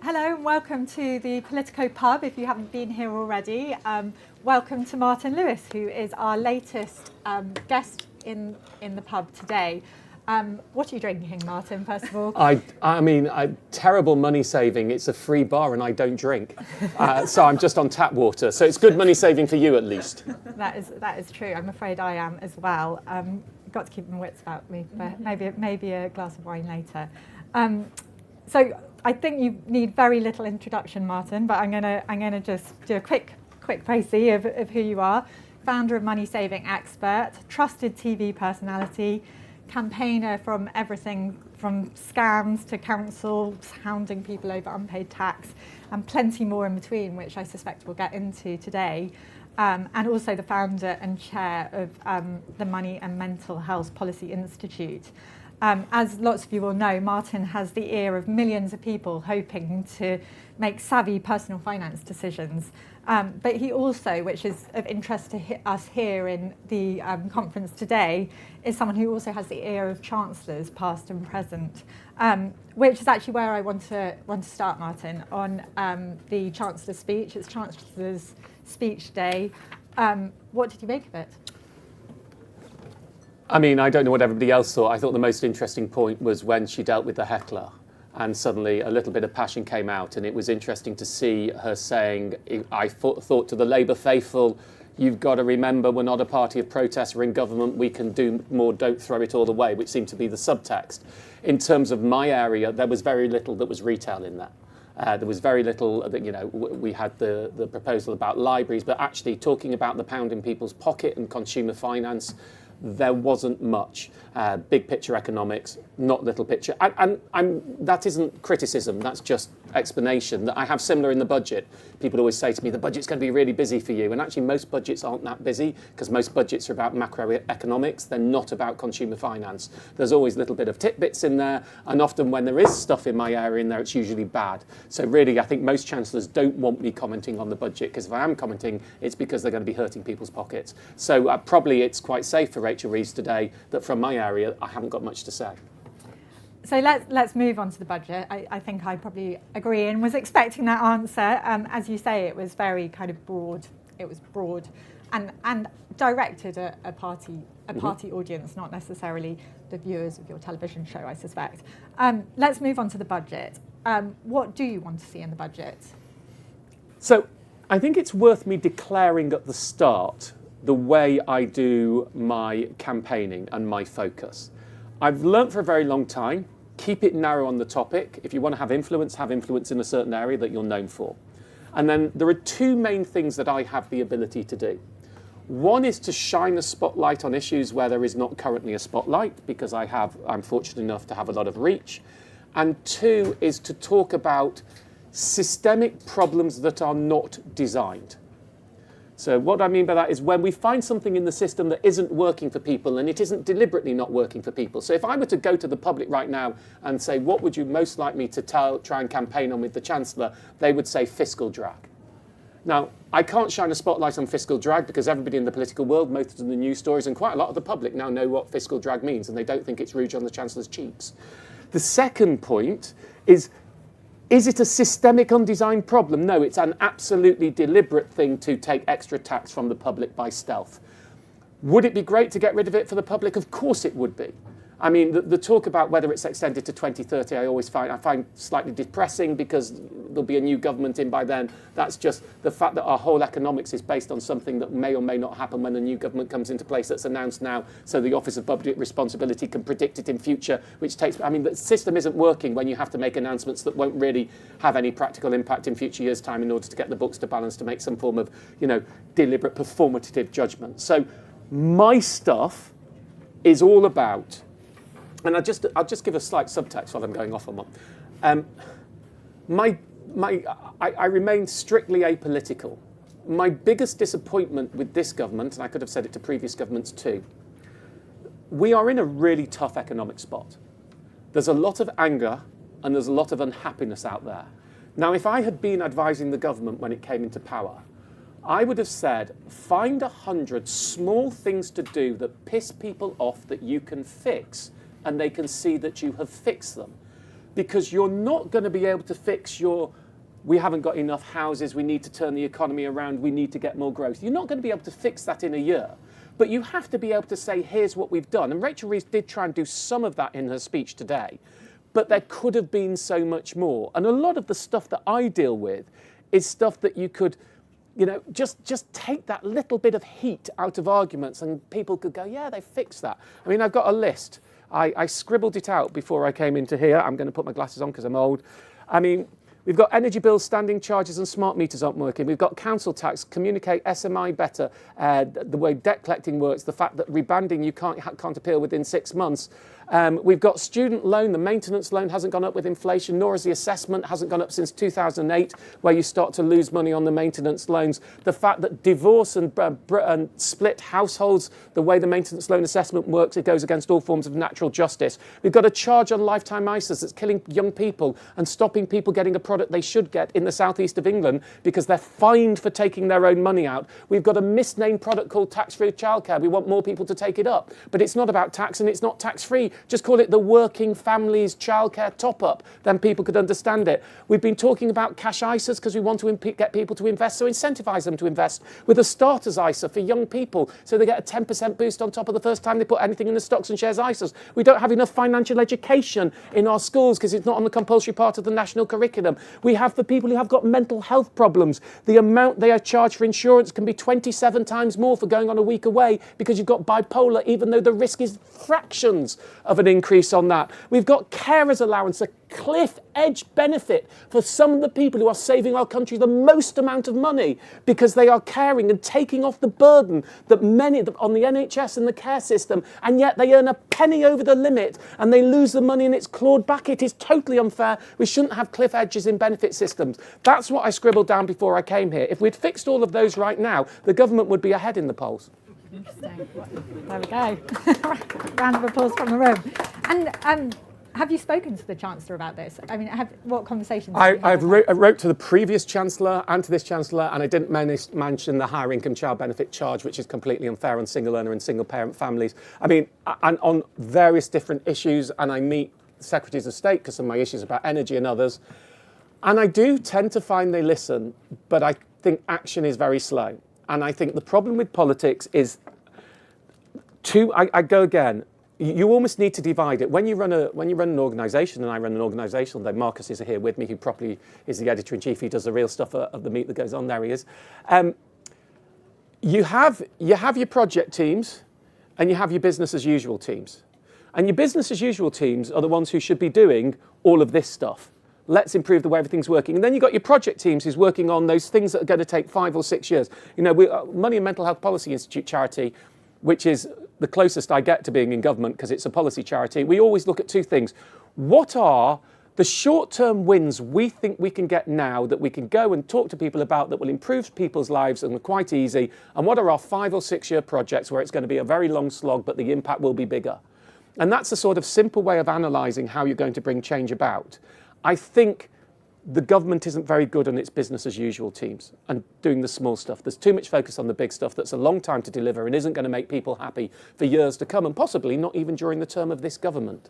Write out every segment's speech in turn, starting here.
Hello and welcome to the Politico pub if you haven't been here already. Welcome to Martin Lewis, who is our latest guest in the pub today. What are you drinking, Martin, first of all? I mean, terrible money saving. It's a free bar and I don't drink. So I'm just on tap water. So it's good money saving for you at least. That is true. I'm afraid I am as well. Got to keep my wits about me, but maybe a glass of wine later. So I think you need very little introduction, Martin, but I'm gonna just do a quick précis of who you are. Founder of Money Saving Expert, trusted TV personality, campaigner from everything from scams to councils hounding people over unpaid tax, and plenty more in between, which I suspect we'll get into today. And also the founder and chair of the Money and Mental Health Policy Institute. As lots of you will know, Martin has the ear of millions of people hoping to make savvy personal finance decisions. But he also, which is of interest to us here in the conference today, is someone who also has the ear of chancellors, past and present, which is actually where I want to start, Martin, on the Chancellor's speech. It's Chancellor's Speech Day. What did you make of it? I mean, I don't know what everybody else thought. I thought the most interesting point was when she dealt with the heckler and suddenly a little bit of passion came out, and it was interesting to see her saying, I thought to the Labour faithful, you've got to remember we're not a party of protest, we're in government, we can do more, don't throw it all away, which seemed to be the subtext. In terms of my area, there was very little that was retail in that. There was very little that, we had the proposal about libraries, but actually talking about the pound in people's pocket and consumer finance, there wasn't much. Big picture economics, not little picture. And that isn't criticism, that's just explanation. That I have similar in the budget. People always say to me, the budget's going to be really busy for you. And actually most budgets aren't that busy because most budgets are about macroeconomics. They're not about consumer finance. There's always a little bit of tidbits in there. And often when there is stuff in my area in there, it's usually bad. So really, I think most chancellors don't want me commenting on the budget because if I am commenting, it's because they're going to be hurting people's pockets. So probably it's quite safe for Rachel Reeves today that from my area, I haven't got much to say. So let's move on to the budget. I think I probably agree and was expecting that answer. As you say, it was very kind of broad. It was broad and directed at a party audience, not necessarily the viewers of your television show, I suspect. Let's move on to the budget. What do you want to see in the budget? So I think it's worth me declaring at the start the way I do my campaigning and my focus. I've learnt for a very long time, keep it narrow on the topic. If you want to have influence in a certain area that you're known for. And then there are two main things that I have the ability to do. One is to shine a spotlight on issues where there is not currently a spotlight, because I'm fortunate enough to have a lot of reach. And two is to talk about systemic problems that are not designed. So what I mean by that is when we find something in the system that isn't working for people and it isn't deliberately not working for people. So if I were to go to the public right now and say, what would you most like me to try and campaign on with the Chancellor? They would say fiscal drag. Now, I can't shine a spotlight on fiscal drag because everybody in the political world, most of the news stories and quite a lot of the public now know what fiscal drag means and they don't think it's rouge on the Chancellor's cheeks. The second point is it a systemic undesigned problem? No, it's an absolutely deliberate thing to take extra tax from the public by stealth. Would it be great to get rid of it for the public? Of course it would be. I mean, the talk about whether it's extended to 2030, I find slightly depressing because there'll be a new government in by then. That's just the fact that our whole economics is based on something that may or may not happen when the new government comes into place that's announced now, so the Office of Budget Responsibility can predict it in future, the system isn't working when you have to make announcements that won't really have any practical impact in future years' time in order to get the books to balance to make some form of, deliberate performative judgment. So my stuff is all about, and I'll just give a slight subtext while I'm going off on one. I remain strictly apolitical. My biggest disappointment with this government, and I could have said it to previous governments too, we are in a really tough economic spot. There's a lot of anger and there's a lot of unhappiness out there. Now, if I had been advising the government when it came into power, I would have said, find 100 small things to do that piss people off that you can fix, and they can see that you have fixed them. because you're not going to be able to fix we haven't got enough houses, we need to turn the economy around, we need to get more growth. You're not going to be able to fix that in a year. But you have to be able to say, here's what we've done. And Rachel Reeves did try and do some of that in her speech today. But there could have been so much more. And a lot of the stuff that I deal with is stuff that you could, just take that little bit of heat out of arguments and people could go, yeah, they fixed that. I mean, I've got a list. I scribbled it out before I came into here. I'm going to put my glasses on because I'm old. I mean, we've got energy bills, standing charges and smart meters aren't working. We've got council tax, communicate SMI better, the way debt collecting works, the fact that rebanding you can't appeal within 6 months. We've got student loan, the maintenance loan hasn't gone up with inflation, nor has the assessment, hasn't gone up since 2008, where you start to lose money on the maintenance loans. The fact that divorce and split households, the way the maintenance loan assessment works, it goes against all forms of natural justice. We've got a charge on lifetime ISAs that's killing young people and stopping people getting a product they should get in the southeast of England because they're fined for taking their own money out. We've got a misnamed product called tax-free childcare. We want more people to take it up. But it's not about tax and it's not tax-free. Just call it the Working Families Childcare Top-Up, then people could understand it. We've been talking about cash ISAs because we want to get people to invest, so incentivise them to invest with a starters ISA for young people so they get a 10% boost on top of the first time they put anything in the stocks and shares ISAs. We don't have enough financial education in our schools because it's not on the compulsory part of the national curriculum. We have for people who have got mental health problems, the amount they are charged for insurance can be 27 times more for going on a week away because you've got bipolar, even though the risk is fractions of an increase on that. We've got carers allowance, a cliff edge benefit for some of the people who are saving our country the most amount of money because they are caring and taking off the burden that many on the NHS and the care system, and yet they earn a penny over the limit and they lose the money and it's clawed back. It is totally unfair. We shouldn't have cliff edges in benefit systems. That's what I scribbled down before I came here. If we'd fixed all of those right now, the government would be ahead in the polls. Interesting. There we go. Round of applause from the room. And have you spoken to the Chancellor about this? I mean, what conversations? I wrote to the previous Chancellor and to this Chancellor, and I didn't mention the higher income child benefit charge, which is completely unfair on single earner and single parent families. I mean, and on various different issues, and I meet Secretaries of State because of my issues about energy and others. And I do tend to find they listen, but I think action is very slow. And I think the problem with politics is, I go again, you almost need to divide it. When you run an organisation, and I run an organisation, though Marcus is here with me, who properly is the editor-in-chief, he does the real stuff of the meat that goes on, there he is. You have your project teams, and you have your business as usual teams. And your business as usual teams are the ones who should be doing all of this stuff. Let's improve the way everything's working. And then you've got your project teams who's working on those things that are going to take 5 or 6 years. You know, Money and Mental Health Policy Institute charity, which is the closest I get to being in government because it's a policy charity, we always look at 2 things. What are the short-term wins we think we can get now that we can go and talk to people about that will improve people's lives and are quite easy? And what are our 5 or 6 year projects where it's going to be a very long slog but the impact will be bigger? And that's a sort of simple way of analysing how you're going to bring change about. I think the government isn't very good on its business as usual teams and doing the small stuff. There's too much focus on the big stuff that's a long time to deliver and isn't going to make people happy for years to come, and possibly not even during the term of this government.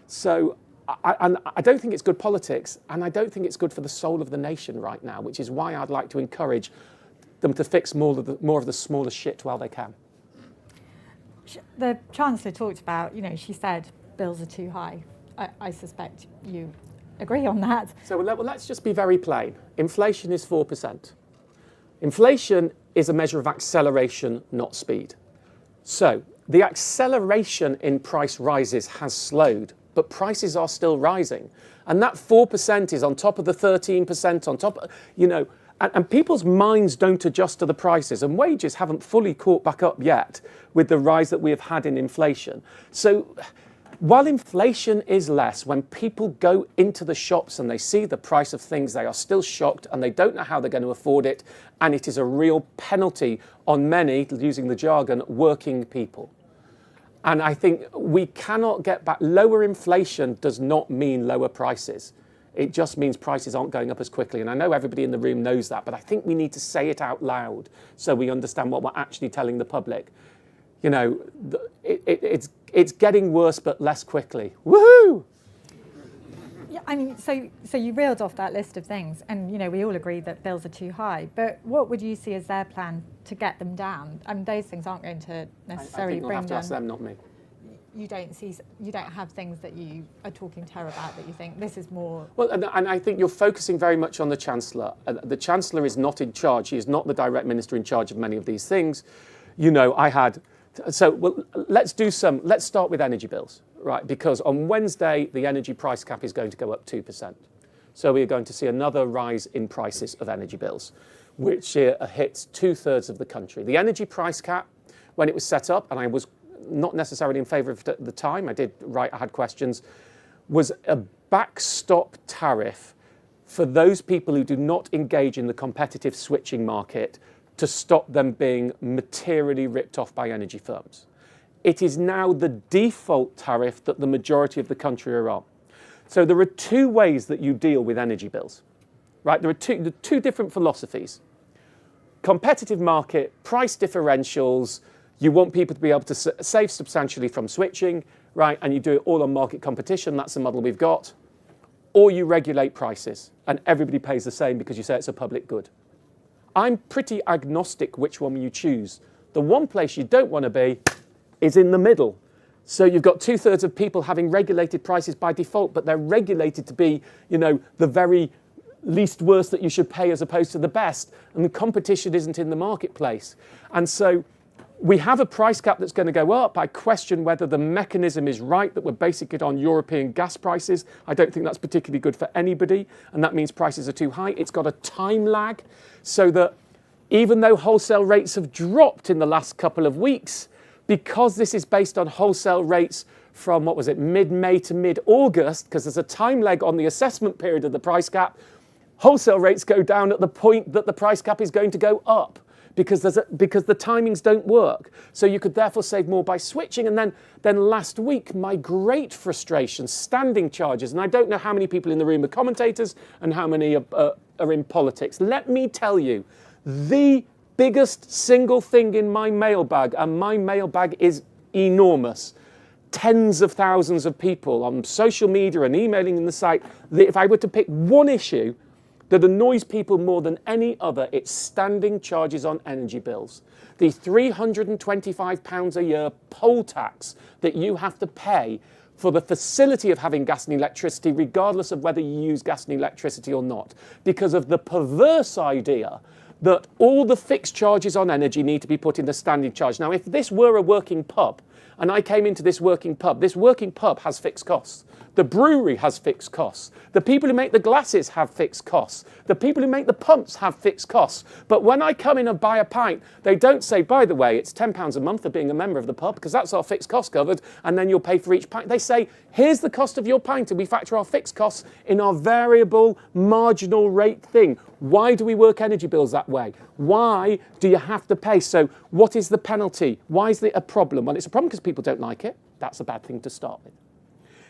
So I don't think it's good politics, and I don't think it's good for the soul of the nation right now, which is why I'd like to encourage them to fix more of the smaller shit while they can. The Chancellor talked about, she said bills are too high. I suspect you agree on that. So let's just be very plain. Inflation is 4%. Inflation is a measure of acceleration, not speed. So the acceleration in price rises has slowed, but prices are still rising. And that 4% is on top of the 13%, on top, and people's minds don't adjust to the prices, and wages haven't fully caught back up yet with the rise that we have had in inflation. So while inflation is less, when people go into the shops and they see the price of things, they are still shocked and they don't know how they're going to afford it. And it is a real penalty on many, using the jargon, working people. And I think we cannot get back. Lower inflation does not mean lower prices. It just means prices aren't going up as quickly. And I know everybody in the room knows that, but I think we need to say it out loud so we understand what we're actually telling the public. It's getting worse, but less quickly. Woohoo! Yeah, I mean, so you reeled off that list of things, and we all agree that bills are too high. But what would you see as their plan to get them down? I mean, those things aren't going to necessarily I think we'll bring have to ask them, not me. You don't have things that you are talking to her about that you think this is more. Well, and I think you're focusing very much on the Chancellor. The Chancellor is not in charge. He is not the direct minister in charge of many of these things. Let's start with energy bills, right? Because on Wednesday, the energy price cap is going to go up 2%. So we're going to see another rise in prices of energy bills, which hits 2/3 of the country. The energy price cap, when it was set up, and I was not necessarily in favour of it at the time, I had questions, was a backstop tariff for those people who do not engage in the competitive switching market to stop them being materially ripped off by energy firms. It is now the default tariff that the majority of the country are on. So there are two ways that you deal with energy bills, right? There are two different philosophies. Competitive market, price differentials, you want people to be able to save substantially from switching, right? And you do it all on market competition. That's the model we've got. Or you regulate prices and everybody pays the same because you say it's a public good. I'm pretty agnostic which one you choose. The one place you don't want to be is in the middle. So you've got 2/3 of people having regulated prices by default, but they're regulated to be, the very least worst that you should pay as opposed to the best. And the competition isn't in the marketplace. And so we have a price cap that's going to go up. I question whether the mechanism is right, that we're basing it on European gas prices. I don't think that's particularly good for anybody, and that means prices are too high. It's got a time lag, so that even though wholesale rates have dropped in the last couple of weeks, because this is based on wholesale rates from, mid-May to mid-August, because there's a time lag on the assessment period of the price cap, wholesale rates go down at the point that the price cap is going to go up. Because the timings don't work. So you could therefore save more by switching. And then last week, my great frustration, standing charges, and I don't know how many people in the room are commentators and how many are in politics. Let me tell you, the biggest single thing in my mailbag, and my mailbag is enormous, tens of thousands of people on social media and emailing in the site, that if I were to pick one issue that annoys people more than any other, it's standing charges on energy bills. The £325 a year poll tax that you have to pay for the facility of having gas and electricity, regardless of whether you use gas and electricity or not, because of the perverse idea that all the fixed charges on energy need to be put in the standing charge. Now, if this were a working pub, and I came into this working pub has fixed costs. The brewery has fixed costs. The people who make the glasses have fixed costs. The people who make the pumps have fixed costs. But when I come in and buy a pint, they don't say, by the way, it's £10 a month for being a member of the pub, because that's our fixed cost covered, and then you'll pay for each pint. They say, here's the cost of your pint, and we factor our fixed costs in our variable marginal rate thing. Why do we work energy bills that way? Why do you have to pay? So what is the penalty? Why is it a problem? Well, it's a problem because people don't like it. That's a bad thing to start with.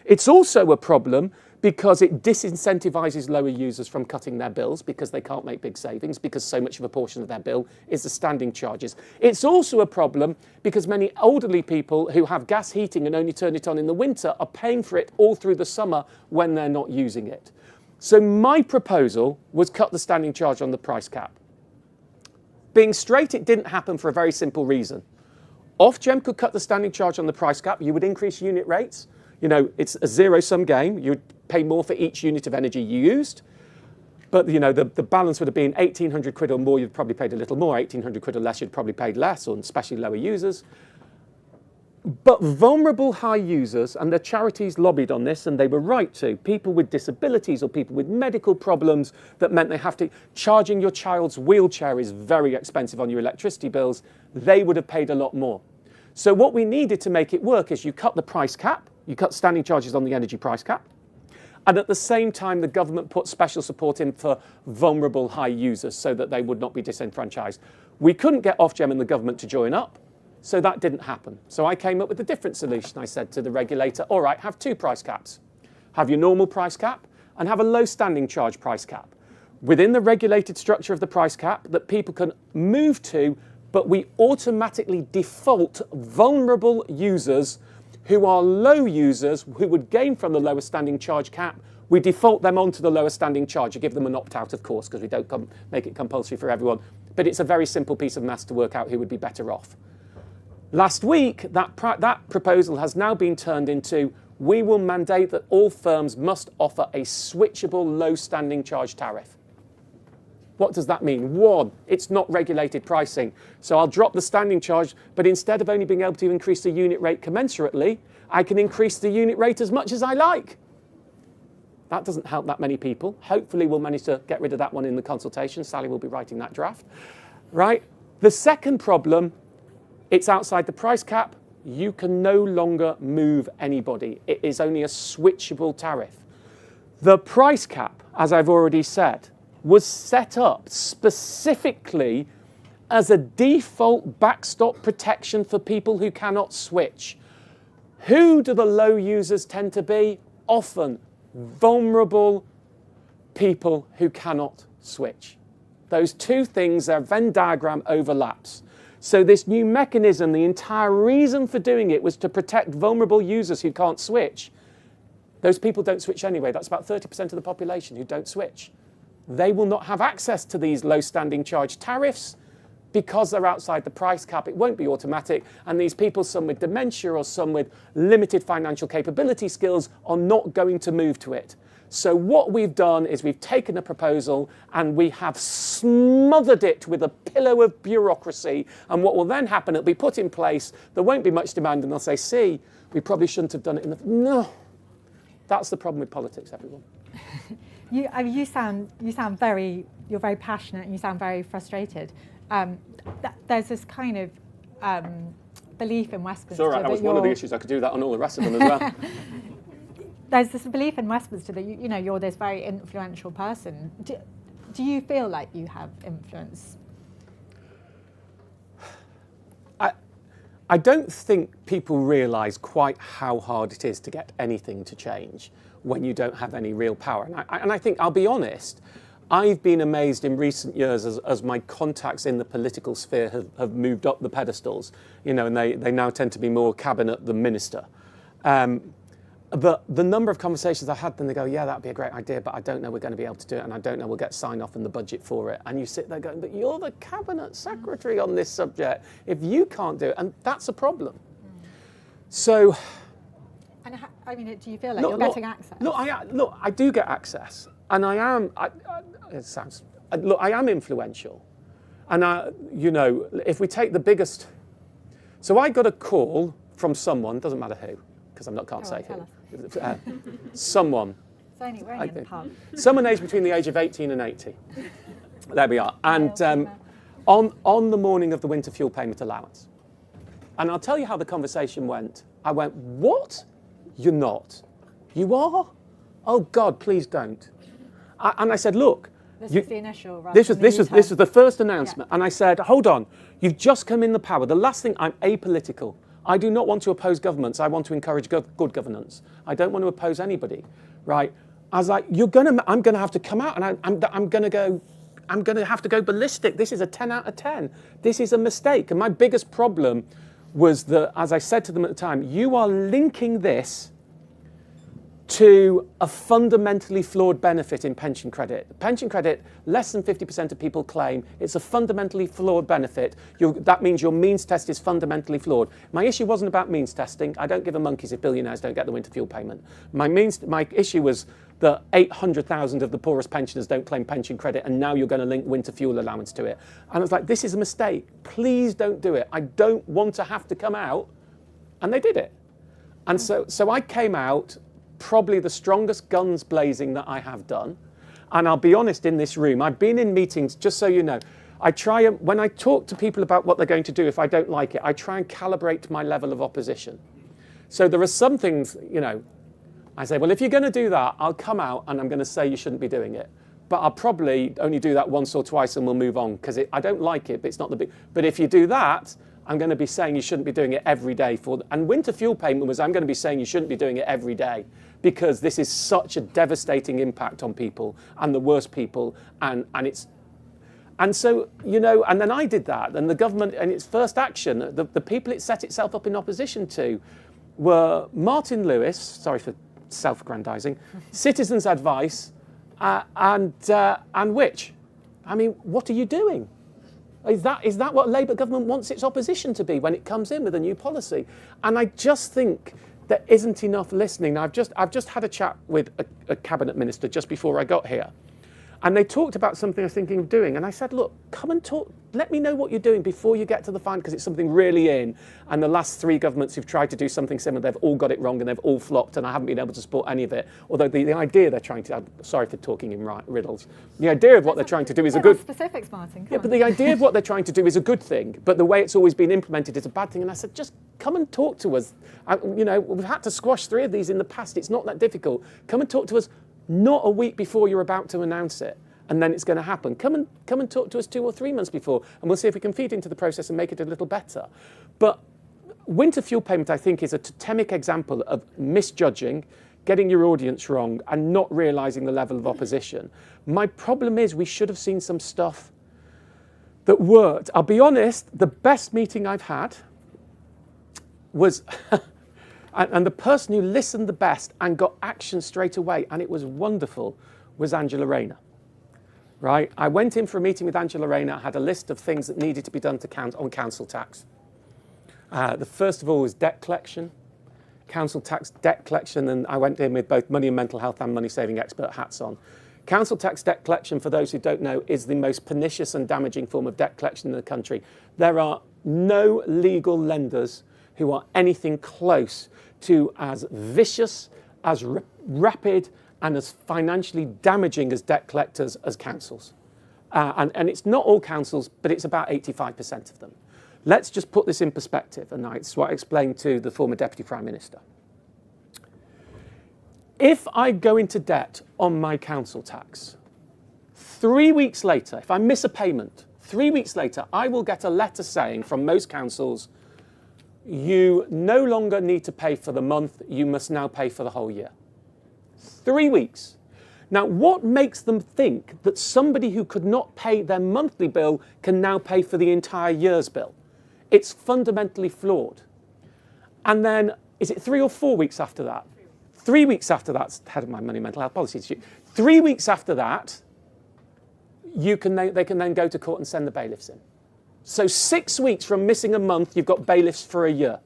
It's also a problem because it disincentivises lower users from cutting their bills because they can't make big savings, because so much of a portion of their bill is the standing charges. It's also a problem because many elderly people who have gas heating and only turn it on in the winter are paying for it all through the summer when they're not using it. So my proposal was cut the standing charge on the price cap. Being straight, it didn't happen for a very simple reason. Ofgem could cut the standing charge on the price cap. You would increase unit rates. It's a zero-sum game. You'd pay more for each unit of energy you used. But, the balance would have been 1,800 quid or more, you'd probably paid a little more. 1,800 quid or less, you'd probably paid less, or especially lower users. But vulnerable high users, and the charities lobbied on this, and they were right to, people with disabilities or people with medical problems, that meant they have to, charging your child's wheelchair is very expensive on your electricity bills, they would have paid a lot more. So what we needed to make it work is you cut the price cap, you cut standing charges on the energy price cap, and at the same time the government put special support in for vulnerable high users so that they would not be disenfranchised. We couldn't get Ofgem and the government to join up, so that didn't happen. So I came up with a different solution. I said to the regulator, all right, have two price caps. Have your normal price cap and have a low standing charge price cap within the regulated structure of the price cap that people can move to, but we automatically default vulnerable users who are low users who would gain from the lower standing charge cap We default them onto the lower standing charge. You give them an opt-out, of course, because we don't make it compulsory for everyone. But it's a very simple piece of maths to work out who would be better off. Last week, that proposal has now been turned into, we will mandate that all firms must offer a switchable low standing charge tariff. What does that mean? One, it's not regulated pricing. So I'll drop the standing charge, but instead of only being able to increase the unit rate commensurately, I can increase the unit rate as much as I like. That doesn't help that many people. Hopefully we'll manage to get rid of that one in the consultation. Sally will be writing that draft. Right? The second problem, it's outside the price cap. You can no longer move anybody. It is only a switchable tariff. The price cap, as I've already said, was set up specifically as a default backstop protection for people who cannot switch. Who do the low users tend to be? Often vulnerable people who cannot switch. Those two things, their Venn diagram overlaps. So this new mechanism, the entire reason for doing it was to protect vulnerable users who can't switch. Those people don't switch anyway. That's about 30% of the population who don't switch. They will not have access to these low standing charge tariffs because they're outside the price cap. It won't be automatic. And these people, some with dementia or some with limited financial capability skills, are not going to move to it. So what we've done is we've taken a proposal and we have smothered it with a pillow of bureaucracy. And what will then happen, it'll be put in place, there won't be much demand, and they'll say, see, we probably shouldn't have done it in the... No. That's the problem with politics, everyone. You sound very, you're very passionate and you sound very frustrated. There's this kind of belief in Westminster. It's all right, that was one of the issues. I could do that on all the rest of them as well. There's this belief in Westminster that you know you're this very influential person. Do you feel like you have influence? I don't think people realise quite how hard it is to get anything to change when you don't have any real power. And I think, I'll be honest, I've been amazed in recent years as my contacts in the political sphere have moved up the pedestals, you know, and they now tend to be more cabinet than minister. The number of conversations I had, then they go, yeah, that'd be a great idea, but I don't know we're going to be able to do it, and I don't know we'll get sign off in the budget for it. And you sit there going, but you're the cabinet secretary on this subject. If you can't do it, and that's a problem. So... And I mean, do you feel like you're getting access? Look, I do get access, and I am. I am influential, and you know, if we take the biggest, so I got a call from someone, doesn't matter who, because can't say who. Someone. It's only we're in the pub. Someone aged between the age of 18 and 80. There we are, and on the morning of the winter fuel payment allowance, and I'll tell you how the conversation went. I went, what? You're not. You are? Oh God, please don't. And I said, look. This was the initial. This was the first announcement. Yeah. And I said, hold on. You've just come in the power. The last thing, I'm apolitical. I do not want to oppose governments. I want to encourage good governance. I don't want to oppose anybody, right? I was like, I'm gonna have to come out, and I'm gonna have to go ballistic. This is a 10 out of 10. This is a mistake. And my biggest problem was that, as I said to them at the time, you are linking this to a fundamentally flawed benefit in pension credit. Pension credit, less than 50% of people claim it's a fundamentally flawed benefit. That means your means test is fundamentally flawed. My issue wasn't about means testing. I don't give a monkeys if billionaires don't get the winter fuel payment. My issue was that 800,000 of the poorest pensioners don't claim pension credit, and now you're going to link winter fuel allowance to it. And I was like, this is a mistake. Please don't do it. I don't want to have to come out. And they did it. And so I came out probably the strongest guns blazing that I have done. And I'll be honest, in this room, I've been in meetings, just so you know, when I talk to people about what they're going to do, if I don't like it, I try and calibrate my level of opposition. So there are some things, you know, I say, well, if you're going to do that, I'll come out and I'm going to say you shouldn't be doing it. But I'll probably only do that once or twice and we'll move on, because I don't like it, but it's not the big... But if you do that, I'm going to be saying you shouldn't be doing it every day. And winter fuel payment was, I'm going to be saying you shouldn't be doing it every day, because this is such a devastating impact on people, and the worst people, and it's... And so, you know, and then I did that, and the government, in its first action, the people it set itself up in opposition to were Martin Lewis, sorry for self-aggrandising, citizens' advice, and which? I mean, what are you doing? Is that what a Labour government wants its opposition to be when it comes in with a new policy? And I just think there isn't enough listening. I've just had a chat with a cabinet minister just before I got here. And they talked about something I was thinking of doing. And I said, look, come and talk. Let me know what you're doing before you get to the final, because it's something really in. And the last 3 governments who've tried to do something similar, they've all got it wrong and they've all flopped. And I haven't been able to support any of it. Although the idea they're trying to, I'm sorry for talking in riddles. The idea of what they're trying to do is a good... Specifics, Martin. Yeah, but the idea of what they're trying to do is a good thing. But the way it's always been implemented is a bad thing. And I said, just come and talk to us. We've had to squash 3 of these in the past. It's not that difficult. Come and talk to us not a week before you're about to announce it. And then it's going to happen. Come and talk to us 2 or 3 months before, and we'll see if we can feed into the process and make it a little better. But winter fuel payment, I think, is a totemic example of misjudging, getting your audience wrong, and not realising the level of opposition. My problem is we should have seen some stuff that worked. I'll be honest, the best meeting I've had was, and the person who listened the best and got action straight away, and it was wonderful, was Angela Rayner. Right, I went in for a meeting with Angela Rayner, had a list of things that needed to be done on council tax. The first of all was debt collection, council tax debt collection, and I went in with both money and mental health and money saving expert hats on. Council tax debt collection, for those who don't know, is the most pernicious and damaging form of debt collection in the country. There are no legal lenders who are anything close to as vicious, as rapid, and as financially damaging as debt collectors as councils. And it's not all councils, but it's about 85% of them. Let's just put this in perspective, and that's what I explained to the former Deputy Prime Minister. If I go into debt on my council tax, 3 weeks later, if I miss a payment, 3 weeks later, I will get a letter saying from most councils, you no longer need to pay for the month, you must now pay for the whole year. 3 weeks. Now, what makes them think that somebody who could not pay their monthly bill can now pay for the entire year's bill? It's fundamentally flawed. And then, is it 3 or 4 weeks after that? 3 weeks after that, head of my money and mental health policy institute. 3 weeks after that, they can then go to court and send the bailiffs in. So 6 weeks from missing a month, you've got bailiffs for a year.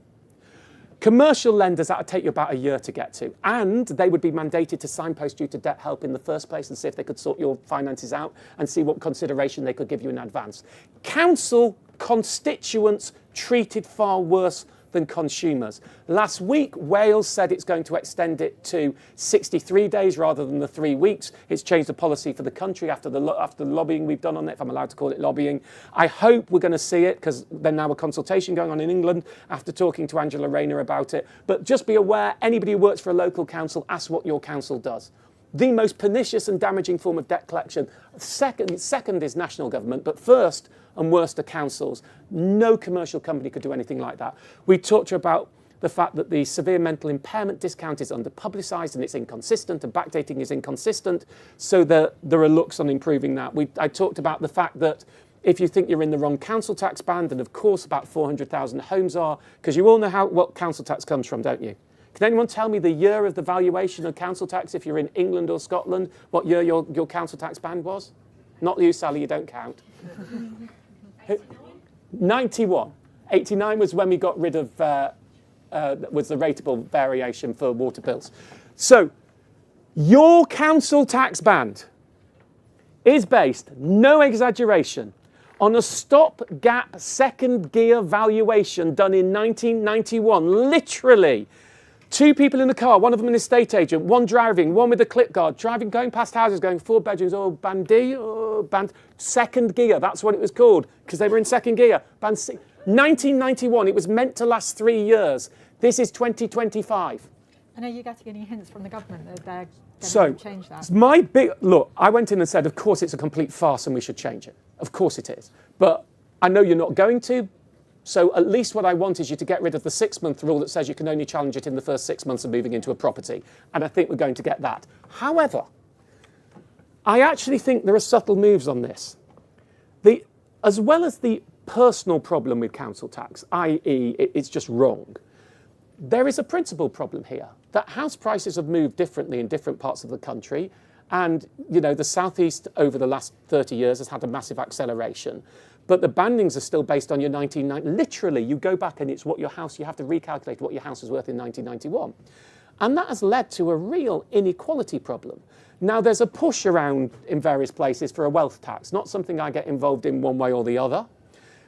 Commercial lenders, that would take you about a year to get to. And they would be mandated to signpost you to debt help in the first place and see if they could sort your finances out and see what consideration they could give you in advance. Council constituents treated far worse than consumers. Last week, Wales said it's going to extend it to 63 days rather than the 3 weeks. It's changed the policy for the country after the lobbying we've done on it, if I'm allowed to call it lobbying. I hope we're going to see it, because there's now a consultation going on in England after talking to Angela Rayner about it. But just be aware, anybody who works for a local council, ask what your council does. The most pernicious and damaging form of debt collection. Second is national government, but first and worst are councils. No commercial company could do anything like that. We talked about the fact that the severe mental impairment discount is under-publicised and it's inconsistent, and backdating is inconsistent, so there are looks on improving that. I talked about the fact that if you think you're in the wrong council tax band, and of course about 400,000 homes are, because you all know what council tax comes from, don't you? Can anyone tell me the year of the valuation of council tax if you're in England or Scotland, what year your council tax band was? Not you, Sally, you don't count. 91. 89 was when we got rid of, was the rateable variation for water bills. So, your council tax band is based, no exaggeration, on a stopgap second gear valuation done in 1991, literally. 2 people in the car, one of them an estate agent, one driving, one with a clip guard, driving, going past houses, going 4 bedrooms, band, second gear, that's what it was called, because they were in second gear. 1991, it was meant to last 3 years. This is 2025. And are you getting any hints from the government that they're going to change that? My big, look, I went in and said, of course it's a complete farce and we should change it. Of course it is. But I know you're not going to. So at least what I want is you to get rid of the 6-month rule that says you can only challenge it in the first 6 months of moving into a property. And I think we're going to get that. However, I actually think there are subtle moves on this. As well as the personal problem with council tax, i.e. it's just wrong, there is a principal problem here. that house prices have moved differently in different parts of the country. And, you know, the southeast over the last 30 years has had a massive acceleration. But the bandings are still based on your 1990. Literally, you go back and it's what your house, you have to recalculate what your house was worth in 1991. And that has led to a real inequality problem. Now, there's a push around in various places for a wealth tax, not something I get involved in one way or the other.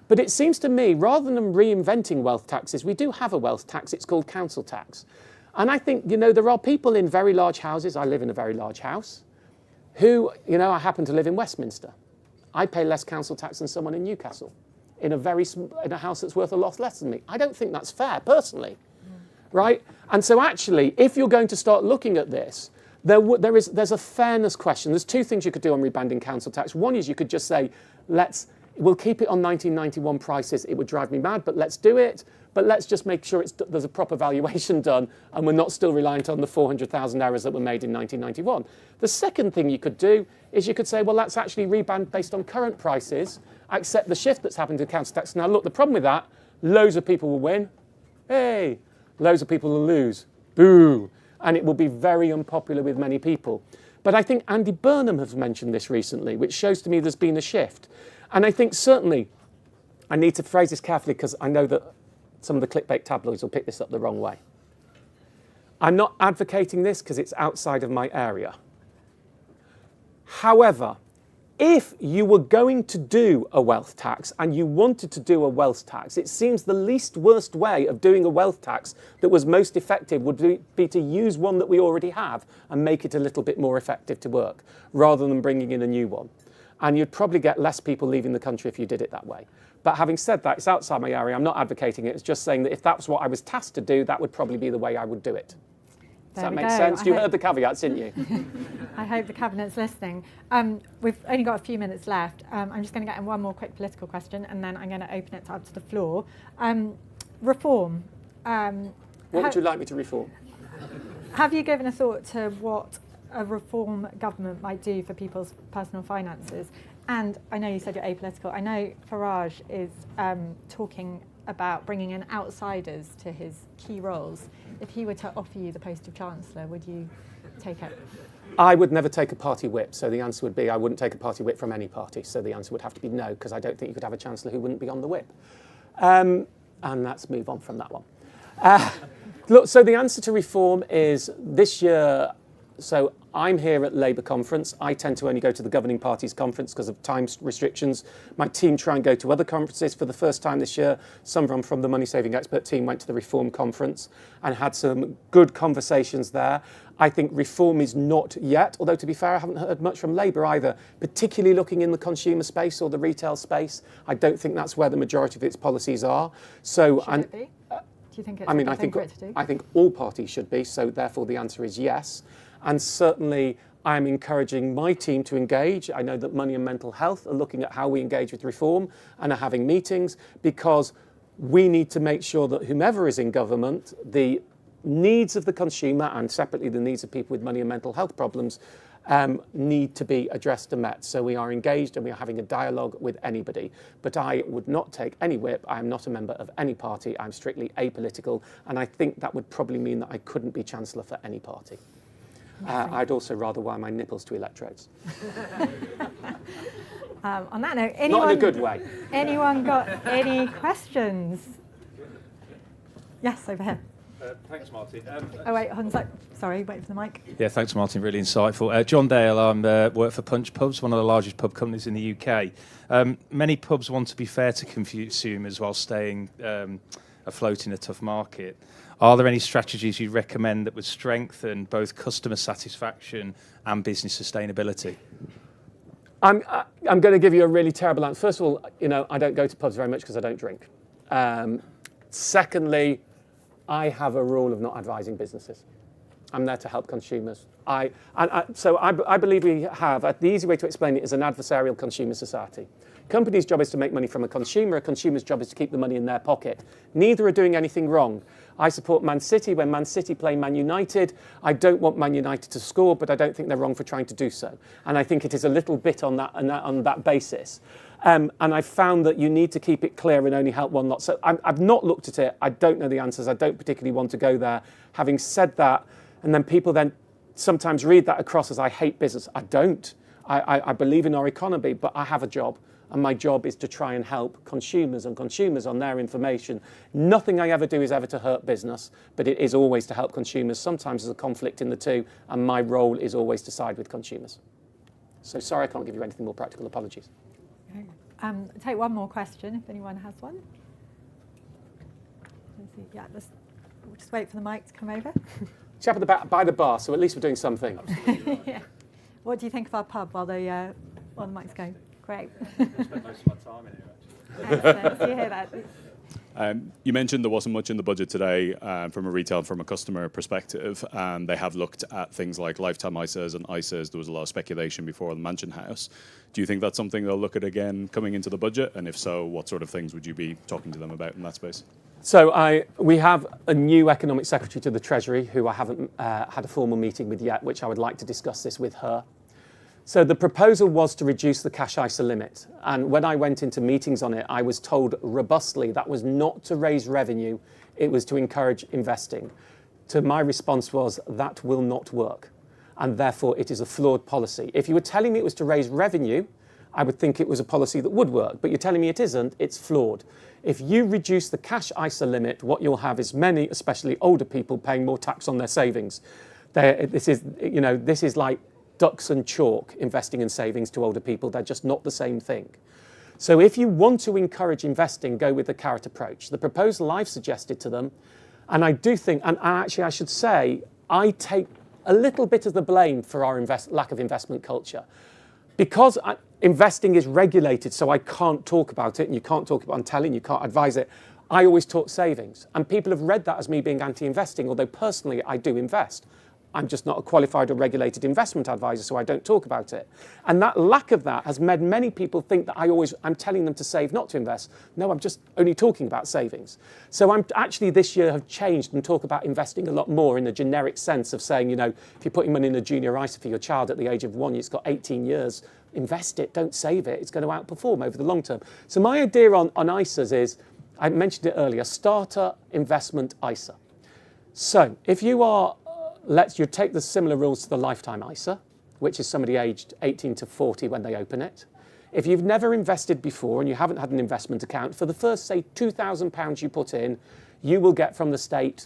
But it seems to me, rather than reinventing wealth taxes, we do have a wealth tax. It's called council tax. And I think, you know, there are people in very large houses, I live in a very large house, who, you know, I happen to live in Westminster. I pay less council tax than someone in Newcastle, in a house that's worth a lot less than me. I don't think that's fair, personally, right? And so actually, if you're going to start looking at this, there's a fairness question. There's two things you could do on rebanding council tax. One is you could just say, we'll keep it on 1991 prices. It would drive me mad, but let's do it. But let's just make sure there's a proper valuation done and we're not still reliant on the 400,000 errors that were made in 1991. The second thing you could do is you could say, well, let's actually reband based on current prices, accept the shift that's happened to council tax. Now, look, the problem with that, loads of people will win. Hey, loads of people will lose. Boo. And it will be very unpopular with many people. But I think Andy Burnham has mentioned this recently, which shows to me there's been a shift. And I think certainly, I need to phrase this carefully because I know that some of the clickbait tabloids will pick this up the wrong way. I'm not advocating this because it's outside of my area. However, if you were going to do a wealth tax and you wanted to do a wealth tax, it seems the least worst way of doing a wealth tax that was most effective would be to use one that we already have and make it a little bit more effective to work, rather than bringing in a new one. And you'd probably get less people leaving the country if you did it that way. But having said that, it's outside my area. I'm not advocating it. It's just saying that if that's what I was tasked to do, that would probably be the way I would do it. Does that make sense? You heard the caveats, didn't you? I hope the Cabinet's listening. We've only got a few minutes left. I'm just going to get in one more quick political question and then I'm going to open it up to the floor. Reform. What would you like me to reform? Have you given a thought to what a reform government might do for people's personal finances? And I know you said you're apolitical. I know Farage is talking about bringing in outsiders to his key roles. If he were to offer you the post of Chancellor, would you take it? I would never take a party whip, so the answer would be I wouldn't take a party whip from any party, so the answer would have to be no, because I don't think you could have a Chancellor who wouldn't be on the whip. And let's move on from that one. Look, so the answer to reform is this year. So I'm here at Labour conference. I tend to only go to the governing party's conference because of time restrictions. My team try and go to other conferences. For the first time this year, someone from the money saving expert team went to the reform conference and had some good conversations there. I think reform is not yet, although to be fair, I haven't heard much from Labour either, particularly looking in the consumer space or the retail space. I don't think that's where the majority of its policies are. So, should it be? Do you think it's I mean, I think all parties should be, so therefore the answer is yes. And certainly I'm encouraging my team to engage. I know that Money and Mental Health are looking at how we engage with reform and are having meetings, because we need to make sure that whomever is in government, the needs of the consumer and separately the needs of people with money and mental health problems need to be addressed and met. So we are engaged and we are having a dialogue with anybody. But I would not take any whip. I am not a member of any party. I'm strictly apolitical. And I think that would probably mean that I couldn't be Chancellor for any party. I'd also rather wire my nipples to electrodes. On that note, not in a good way. Anyone got any questions? Yes, over here. Thanks, Martin. Oh wait, hold on a sec. Sorry, wait for the mic. Yeah, thanks, Martin. Really insightful. John Dale, I work for Punch Pubs, one of the largest pub companies in the UK. Many pubs want to be fair to consumers while staying afloat in a tough market. Are there any strategies you'd recommend that would strengthen both customer satisfaction and business sustainability? I'm going to give you a really terrible answer. First of all, you know, I don't go to pubs very much because I don't drink. Secondly, I have a rule of not advising businesses. I'm there to help consumers. So I believe we have, the easy way to explain it is an adversarial consumer society. Company's job is to make money from a consumer's job is to keep the money in their pocket. Neither are doing anything wrong. I support Man City when Man City play Man United. I don't want Man United to score, but I don't think they're wrong for trying to do so. And I think it is a little bit on that basis. And I found that you need to keep it clear and only help one lot. So I've not looked at it. I don't know the answers. I don't particularly want to go there. Having said that, and then people then sometimes read that across as I hate business. I don't. I believe in our economy, but I have a job. And my job is to try and help consumers on their information. Nothing I ever do is ever to hurt business, but it is always to help consumers. Sometimes there's a conflict in the two, and my role is always to side with consumers. So sorry I can't give you anything more practical. Apologies. Take one more question if anyone has one. Let's see. Yeah, we'll just wait for the mic to come over. Chap at the back by the bar, so at least we're doing something. Yeah. What do you think of our pub while the mic's going? Great. I spent most of my time in here, actually. Excellent. So you hear that? You mentioned there wasn't much in the budget today from a retail, from a customer perspective. They have looked at things like lifetime ISAs and ISAs. There was a lot of speculation before the Mansion House. Do you think that's something they'll look at again coming into the budget? And if so, what sort of things would you be talking to them about in that space? So we have a new Economic Secretary to the Treasury who I haven't had a formal meeting with yet, which I would like to discuss this with her. So the proposal was to reduce the cash ISA limit. And when I went into meetings on it, I was told robustly that was not to raise revenue, it was to encourage investing. So my response was, that will not work. And therefore it is a flawed policy. If you were telling me it was to raise revenue, I would think it was a policy that would work. But you're telling me it isn't, it's flawed. If you reduce the cash ISA limit, what you'll have is many, especially older people, paying more tax on their savings. This is like ducks and chalk, investing and savings to older people. They're just not the same thing. So if you want to encourage investing, go with the carrot approach. The proposal I've suggested to them, and I do think, and actually I should say, I take a little bit of the blame for our lack of investment culture. Because investing is regulated, so I can't talk about it, and you can't talk about it on telly, and you can't advise it. I always talk savings, and people have read that as me being anti-investing, although personally I do invest. I'm just not a qualified or regulated investment advisor, so I don't talk about it. And that lack of that has made many people think that I'm telling them to save, not to invest. No, I'm just only talking about savings. So I'm actually this year have changed and talk about investing a lot more in the generic sense of saying, if you're putting money in a junior ISA for your child at the age of 1, it's got 18 years, invest it, don't save it. It's going to outperform over the long term. So my idea on ISAs is, I mentioned it earlier, starter investment ISA. So if you are you take the similar rules to the lifetime ISA, which is somebody aged 18 to 40 when they open it. If you've never invested before and you haven't had an investment account, for the first, say, £2,000 you put in, you will get from the state,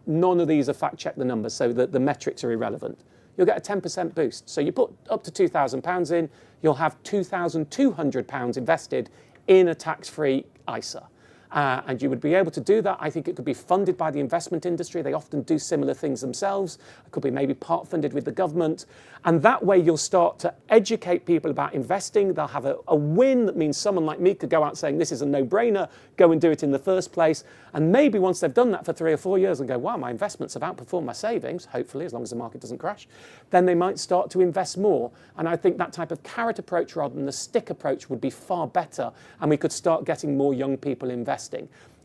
none of these are fact-check the numbers, so that the metrics are irrelevant. You'll get a 10% boost. So you put up to £2,000 in, you'll have £2,200 invested in a tax-free ISA. And you would be able to do that. I think it could be funded by the investment industry. They often do similar things themselves. It could be maybe part funded with the government. And that way you'll start to educate people about investing. They'll have a win that means someone like me could go out saying, this is a no-brainer, go and do it in the first place. And maybe once they've done that for 3 or 4 years and go, wow, my investments have outperformed my savings, hopefully, as long as the market doesn't crash, then they might start to invest more. And I think that type of carrot approach rather than the stick approach would be far better. And we could start getting more young people investing.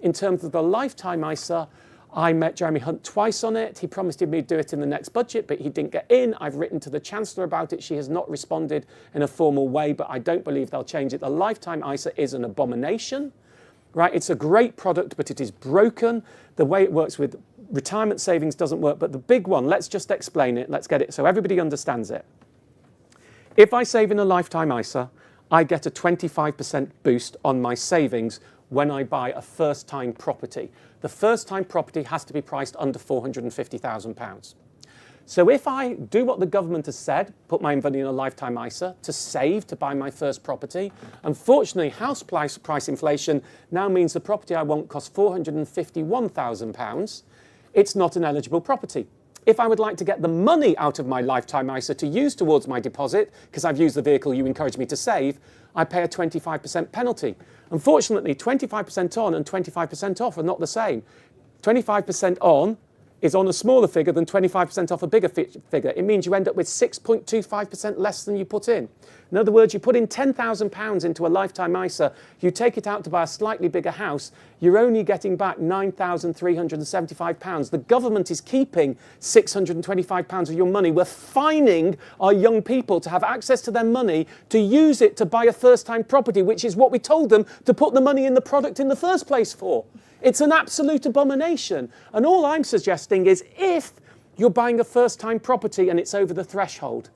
In terms of the lifetime ISA, I met Jeremy Hunt twice on it. He promised me to do it in the next budget, but he didn't get in. I've written to the Chancellor about it. She has not responded in a formal way, but I don't believe they'll change it. The lifetime ISA is an abomination, right? It's a great product, but it is broken. The way it works with retirement savings doesn't work. But the big one, let's just explain it. Let's get it so everybody understands it. If I save in a lifetime ISA, I get a 25% boost on my savings when I buy a first-time property. The first-time property has to be priced under £450,000. So if I do what the government has said, put my money in a lifetime ISA to save to buy my first property, unfortunately house price inflation now means the property I want costs £451,000. It's not an eligible property. If I would like to get the money out of my lifetime ISA to use towards my deposit, because I've used the vehicle you encourage me to save, I pay a 25% penalty. Unfortunately, 25% on and 25% off are not the same. 25% on is on a smaller figure than 25% off a bigger figure. It means you end up with 6.25% less than you put in. In other words, you put in £10,000 into a lifetime ISA, you take it out to buy a slightly bigger house, you're only getting back £9,375. The government is keeping £625 of your money. We're fining our young people to have access to their money to use it to buy a first-time property, which is what we told them to put the money in the product in the first place for. It's an absolute abomination. And all I'm suggesting is if you're buying a first-time property and it's over the threshold,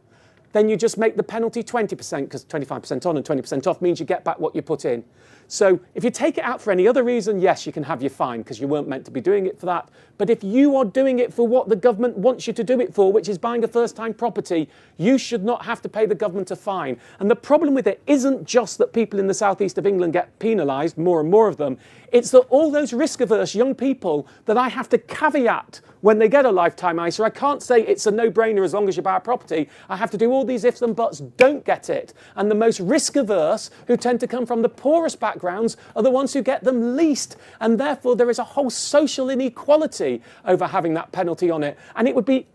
then you just make the penalty 20%, because 25% on and 20% off means you get back what you put in. So if you take it out for any other reason, yes, you can have your fine because you weren't meant to be doing it for that. But if you are doing it for what the government wants you to do it for, which is buying a first-time property, you should not have to pay the government a fine. And the problem with it isn't just that people in the southeast of England get penalised, more and more of them. It's that all those risk-averse young people that I have to caveat when they get a lifetime ISA, I can't say it's a no-brainer as long as you buy a property. I have to do all these ifs and buts, don't get it. And the most risk-averse, who tend to come from the poorest backgrounds, are the ones who get them least. And therefore, there is a whole social inequality over having that penalty on it. And it would be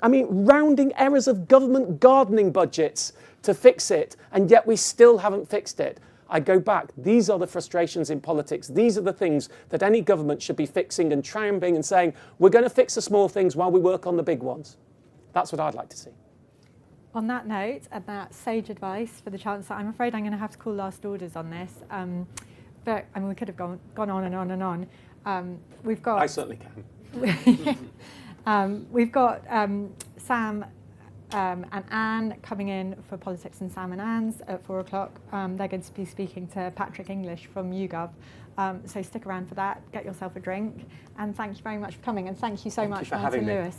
rounding errors of government gardening budgets to fix it. And yet we still haven't fixed it. I go back, these are the frustrations in politics. These are the things that any government should be fixing and triumphing and saying, we're going to fix the small things while we work on the big ones. That's what I'd like to see. On that note, and that sage advice for the Chancellor, I'm afraid I'm going to have to call last orders on this. But we could have gone on and on and on. We've got. I certainly can. We've got Sam and Anne coming in for Politics and Sam and Anne's at 4 o'clock. They're going to be speaking to Patrick English from YouGov. So stick around for that. Get yourself a drink. And thank you very much for coming. And thank you so much, Martin Lewis.